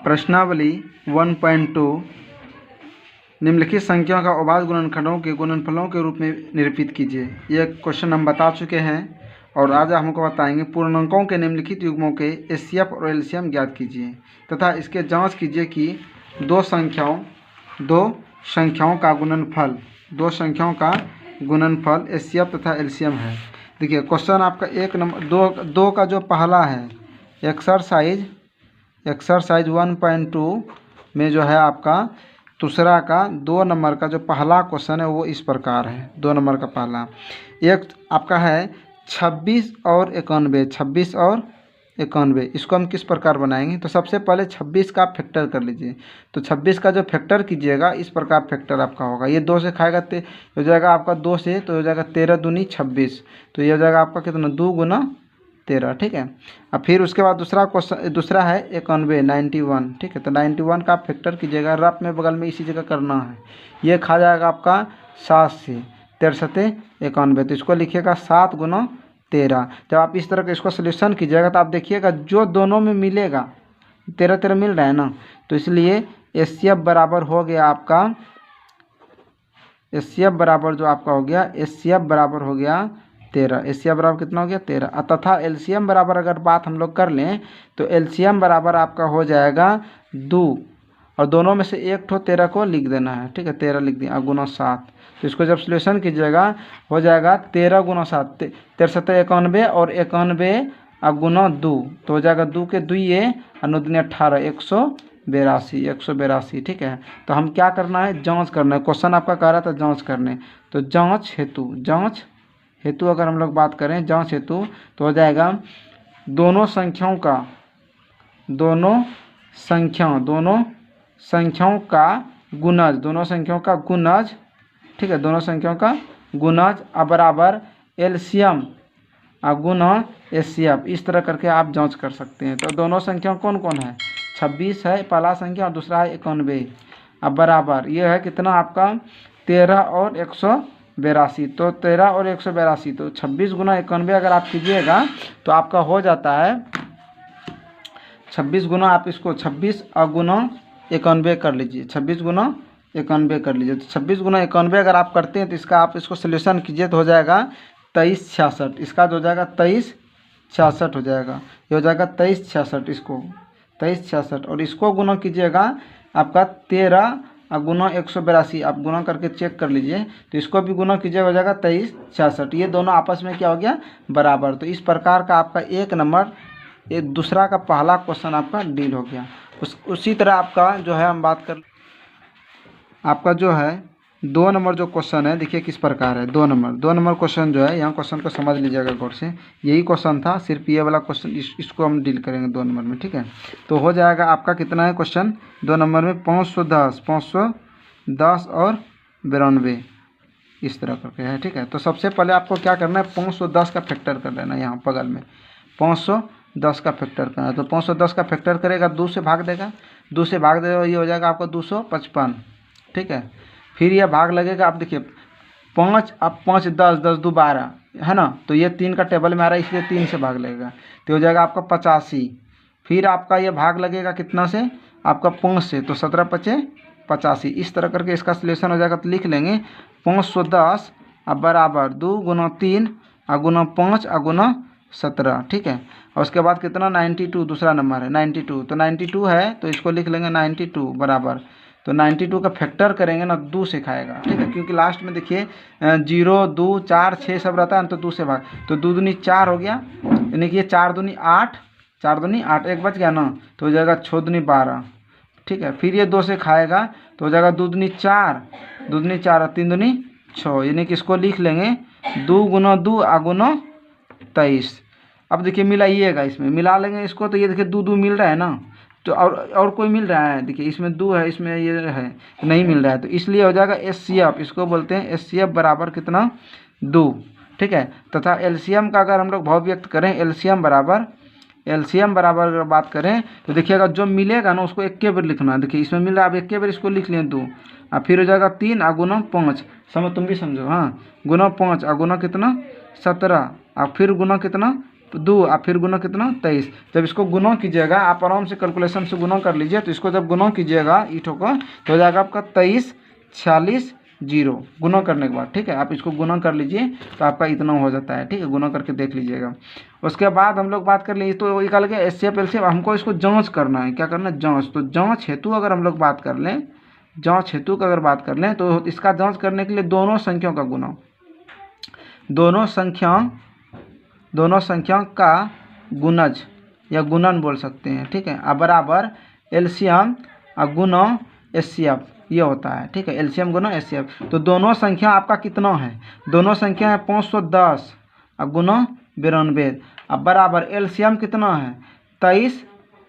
प्रश्नावली 1.2 निम्नलिखित संख्याओं का अभाज्य गुणनखंडों के गुणनफलों के रूप में निरूपित कीजिए। यह क्वेश्चन हम बता चुके हैं और आज हमको बताएंगे पूर्णांकों के निम्नलिखित युग्मों के एचसीएफ और एलसीएम ज्ञात कीजिए तथा इसके जांच कीजिए कि दो संख्याओं का गुणनफल एचसीएफ तथा एलसीएम है। देखिए क्वेश्चन आपका 1 नंबर दो का जो पहला है एक्सरसाइज 1.2 में जो है आपका दूसरा का 2 नंबर का जो पहला क्वेश्चन है वो इस प्रकार है। 2 नंबर का पहला एक आपका है 26 और 91। इसको हम किस प्रकार बनाएंगे? तो सबसे पहले 26 का फैक्टर कर लीजिए। तो 26 का जो फैक्टर कीजिएगा इस प्रकार फैक्टर आपका होगा। ये 2 से खाएगा हो जाएगा आपका 2 से, तो हो जाएगा 13 दूनी 26। तो ये हो जाएगा आपका कितना 2 गुना 13। ठीक है। अब फिर उसके बाद दूसरा है 91 ठीक है। तो 91 का फैक्टर कीजिएगा, रफ में बगल में इसी जगह करना है। ये खा जाएगा आपका 7 से 13 91। तो इसको लिखिएगा 7 गुना 13। जब आप इस तरह का इसको सोल्यूशन कीजिएगा तो आप देखिएगा जो दोनों में मिलेगा 13 मिल रहा है ना, तो इसलिए एचसीएफ बराबर हो गया आपका एचसीएफ बराबर जो आपका हो गया एचसीएफ बराबर हो गया 13। एचसीएफ बराबर कितना हो गया 13। तथा एलसीएम बराबर अगर बात हम लोग कर लें तो एलसीएम बराबर आपका हो जाएगा 2 और दोनों में से एक ठो 13 को लिख देना है। ठीक है, 13 लिख दिया गुना 7। तो इसको जब सोल्यूशन कीजिएगा हो जाएगा 13 गुना 7 13 91 और 91 गुना 2 तो हो जाएगा 2 के 2 और 9 दूनी 18 182। ठीक है। तो हम क्या करना है, जांच करना है। क्वेश्चन आपका कह रहा था जांच करने, तो जांच हेतु अगर हम लोग बात करें जांच हेतु तो हो जाएगा दोनों संख्याओं का गुणज ठीक है, दोनों संख्याओं का गुणज बराबर एलसीएम गुना एचसीएफ, इस तरह करके आप जांच कर सकते हैं। तो दोनों संख्या कौन कौन है? 26 है पहला संख्या और दूसरा है 91। अब बराबर ये है कितना आपका 13 और 182। तो 13 और 182 तो 26 गुना 91 अगर आप कीजिएगा तो आपका हो जाता है 26 गुना, आप इसको 26 गुना 91 कर लीजिए। 26 गुना 91 कर लीजिए। तो 26 गुना 91 अगर आप करते हैं तो इसको सोल्यूशन कीजिए तो हो जाएगा 2366। इसका जो हो जाएगा 2366 हो जाएगा। ये हो जाएगा 2366। इसको 2366 और इसको गुना कीजिएगा आपका 13 गुना 182। आप गुना करके चेक कर लीजिए तो इसको भी गुना कीजिएगा हो जाएगा 2366। ये दोनों आपस में क्या हो गया बराबर। तो इस प्रकार का आपका 1 नंबर दूसरा का पहला क्वेश्चन आपका डील हो गया। उसी तरह आपका जो है हम बात कर आपका जो है 2 नंबर जो क्वेश्चन है देखिए किस प्रकार है। 2 नंबर क्वेश्चन जो है यहाँ क्वेश्चन को समझ लीजिएगा गौर से। यही क्वेश्चन था, सिर्फ ये वाला क्वेश्चन इसको हम डील करेंगे 2 नंबर में। ठीक है। तो हो जाएगा आपका कितना है क्वेश्चन 2 नंबर में 510 और 92 इस तरह करके है। ठीक है। तो सबसे पहले आपको क्या करना है 510 का फैक्टर कर लेना। यहाँ बगल में 510 का फैक्टर करना है। तो 510 का फैक्टर करेगा 2 से भाग देगा, ये हो जाएगा आपका 255। ठीक है। फिर यह भाग लगेगा, आप देखिए 5 अब 5 10 10 2 12 है ना, तो ये 3 का टेबल में आ रहा है इसलिए 3 से भाग लगेगा तो हो जाएगा आपका 85। फिर आपका ये भाग लगेगा कितना से आपका 5 से, तो 17 5 85। इस तरह करके इसका सॉल्यूशन हो जाएगा। तो लिख लेंगे 510 अब बराबर 2 गुना 3 गुना 5 गुना 17। ठीक है। और उसके बाद कितना 92 दूसरा नंबर है 92। तो 92 है तो इसको लिख लेंगे 92 बराबर, तो 92 का फैक्टर करेंगे ना 2 से खाएगा। ठीक है, क्योंकि लास्ट में देखिए 0 2 4 6 सब रहता है तो 2 से भाग, तो 2 दूनी 4 हो गया, यानी कि ये 4 दूनी 8 एक बच गया ना, तो हो जाएगा 6 दूनी 12। ठीक है। फिर ये 2 से खाएगा तो हो जाएगा 2 दूनी 4 3 दूनी 6, यानी कि इसको लिख लेंगे 2 गुना 2 गुना 23। अब देखिए मिलाइएगा, इसमें मिला लेंगे इसको तो ये देखिए 2 2 मिल रहा है ना, तो और कोई मिल रहा है देखिए इसमें 2 है इसमें ये है नहीं मिल रहा है, तो इसलिए हो जाएगा एचसीएफ। इसको बोलते हैं एचसीएफ बराबर कितना 2। ठीक है। तथा एलसीएम का अगर हम लोग भाव व्यक्त करें एलसीएम बराबर अगर बात करें तो देखिएगा जो मिलेगा ना उसको एक बार लिखना। देखिए इसमें मिल रहा है, अब एक बार इसको लिख लें 2 और फिर हो जाएगा 3 गुना 5। समझ तुम भी समझो। हाँ, गुना 5 गुना कितना 17 और फिर गुना कितना 2 और फिर गुना कितना 23। जब इसको गुना कीजिएगा, आप आराम से कैलकुलेशन से गुना कर लीजिए। तो इसको जब गुना कीजिएगा ईंटों को तो हो जाएगा आपका 23 46 0 गुना करने के बाद, ठीक है। आप इसको गुना कर लीजिए तो आपका इतना हो जाता है, ठीक है। गुना करके देख लीजिएगा। उसके बाद हम लोग बात कर लीजिए तो निकाल के एचसीएफ एलसीएफ हमको इसको जाँच करना है। क्या करना है? जाँच। तो जाँच हेतु अगर हम लोग बात कर लें, जाँच हेतु का अगर बात कर लें तो इसका जाँच करने के लिए दोनों संख्याओं का गुना, दोनों संख्याओं का गुणज या गुणन बोल सकते हैं, ठीक है। अब बराबर एलसीएम और गुना एचसीएफ ये होता है, ठीक है। एलसीएम गुना एचसीएफ। तो दोनों संख्या आपका कितना है? दोनों संख्या है 510 और गुना 92। अब बराबर एलसीएम कितना है? 23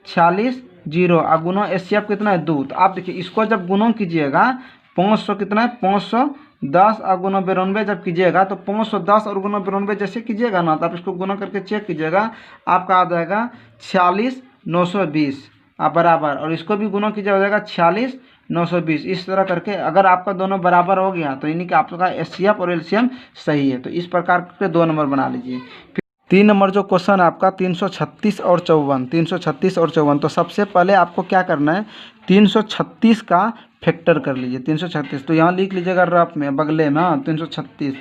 46 0 और गुना एचसीएफ कितना है? 2। तो आप देखिए इसको जब गुना कीजिएगा 500 कितना है? 510 और गुना 92 जब कीजिएगा तो 510 और गुना 92 जैसे कीजिएगा ना, तो आप इसको गुना करके चेक कीजिएगा, आपका आ जाएगा 46 920 आप बराबर। और इसको भी गुना कीजिए, हो जाएगा 46 920। इस तरह करके अगर आपका दोनों बराबर हो गया तो यानी कि आपका एचसीएफ और एलसीएम सही है। तो इस प्रकार के 2 नंबर बना लीजिए। फिर 3 नंबर जो क्वेश्चन है आपका 336 और 54, 336 और 54। तो सबसे पहले आपको क्या करना है? 336 का फैक्टर कर लीजिए। 336 तो यहाँ लिख लीजिएगा रफ में बगले में, हाँ 336।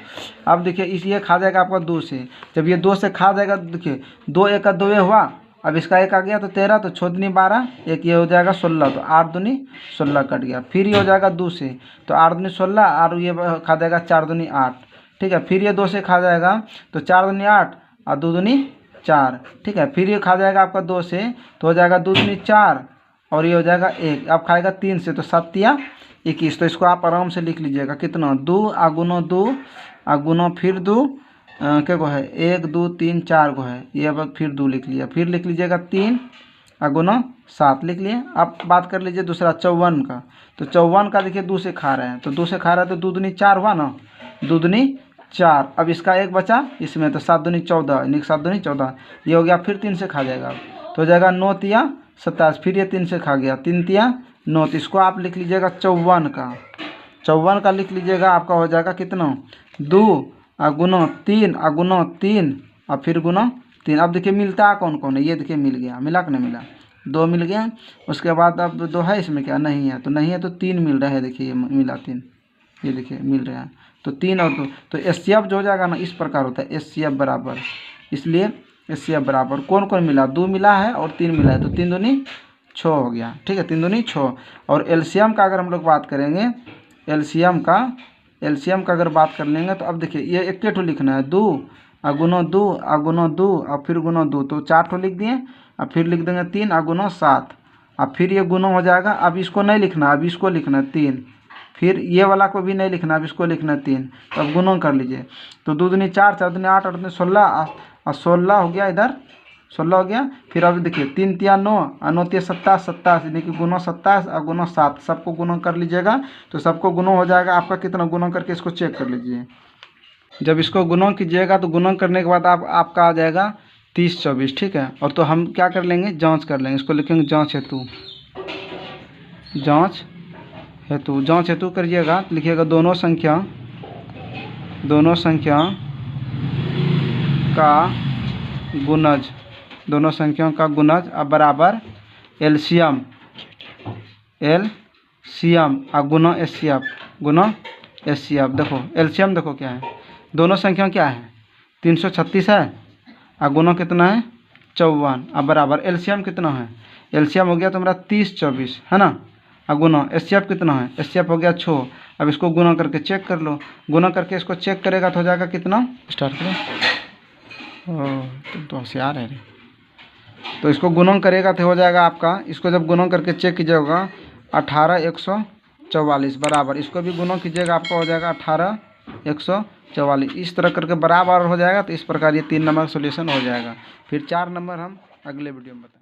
अब देखिए इस ये खा जाएगा आपका 2 से। जब ये 2 से खा जाएगा तो देखिए 2 1 का 2 हुआ, अब इसका 1 आ गया तो 13, तो 6 दूनी 12, एक ये हो जाएगा 16, तो 8 दूनी 16 कट गया। फिर ये हो जाएगा 2 से, तो 8 दूनी 16 और ये खा जाएगा 4 दूनी 8, ठीक है। फिर ये 2 से खा जाएगा तो 4 दूनी 8 और 2 दूनी 4, ठीक है। फिर ये खा जाएगा आपका 2 से तो हो जाएगा 2 दूनी 4 और ये हो जाएगा 1। अब खाएगा 3 से तो 7 या 21। तो इसको आप आराम से लिख लीजिएगा कितना? 2 और गुना 2 और गुना फिर 2 क्या को है? 1 2 3 4 को है, ये अब फिर 2 लिख लिया। फिर लिख लीजिएगा 3 और गुना 7 लिख लिए। अब बात कर लीजिए दूसरा 54 का। तो 54 का देखिए 2 से खा रहे हैं, तो 2 से खा रहा है तो 2 दूनी 4 हुआ ना, 2 दूनी 4। अब इसका 1 बचा इसमें, तो 7 दूनी 14 यानी 7 दूनी 14 ये हो गया। फिर 3 से खा जाएगा तो हो जाएगा 9 तिया 27। फिर ये 3 से खा गया, 3 तिया 9। तो इसको आप लिख लीजिएगा 54 का, 54 का लिख लीजिएगा। आपका हो जाएगा कितना? 2 और गुना 3 और गुना 3 और फिर गुना 3। अब देखिए मिलता है कौन कौन है? ये देखिए मिल गया, मिला कि नहीं मिला? 2 मिल गया। उसके बाद अब 2 है इसमें क्या? नहीं है, तो नहीं है तो 3 मिल रहा है। देखिए ये मिला 3, ये देखिए मिल रहा है। तो 3 और 2 तो एचसीएफ जो हो जाएगा ना इस प्रकार होता है, एचसीएफ बराबर। इसलिए एचसीएफ बराबर कौन कौन मिला? 2 मिला है और 3 मिला है, तो 3 दूनी 6 हो गया, ठीक है। 3 दूनी 6। और एलसीएम का अगर हम लोग बात करेंगे, एलसीएम का अगर बात कर लेंगे तो अब देखिए ये एक ठो लिखना है, 2 और गुना 2 और गुना 2 और फिर गुना 2, तो 4 ठो लिख दिए। और फिर लिख देंगे 3 और गुना 7 और फिर ये गुना हो जाएगा। अब इसको नहीं लिखना, अब इसको लिखना है 3। फिर ये वाला को भी नहीं लिखना, अब इसको लिखना है 3। तो अब गुना कर लीजिए, तो 2 दूनी 4 4 दूनी 8 8 दूनी 16 और 16 हो गया, इधर 16 हो गया। फिर अब देखिए 3 तिया 9 और 9 तिया 27 27 यानी कि गुना 27 और गुना 7 सबको गुना कर लीजिएगा। तो सबको गुना हो जाएगा आपका कितना? गुना करके इसको चेक कर लीजिए। जब इसको गुना कीजिएगा तो गुना करने के बाद आपका आ जाएगा 30 24, ठीक है। और तो हम क्या कर लेंगे? जांच कर लेंगे। इसको लिखेंगे जांच हेतु, जांच हेतु। जांच हेतु करिएगा, लिखिएगा दोनों संख्या का गुणज, दोनों संख्याओं का गुणज अब बराबर एलसीएम और गुना एचसीएफ, गुना एचसीएफ। देखो एलसीएम देखो क्या है, दोनों संख्या क्या है? 336 है और गुना कितना है? 54। अब बराबर एलसीएम कितना है? एलसीएम हो गया तुम्हारा 30 24 है ना, और गुना एचसीएफ कितना है? एचसीएफ हो गया 6। अब इसको गुना करके चेक कर लो। गुना करके इसको चेक करेगा तो हो जाएगा कितना? स्टार्ट करो। तुम तो होशियार है रे। तो इसको गुना करेगा तो हो जाएगा आपका, इसको जब गुना करके चेक कीजिएगा 18 144 बराबर। इसको भी गुना कीजिएगा, आपका हो जाएगा 18 144। इस तरह करके बराबर हो जाएगा। तो इस प्रकार ये 3 नंबर का सोल्यूशन हो जाएगा। फिर 4 नंबर हम अगले वीडियो में बताएंगे।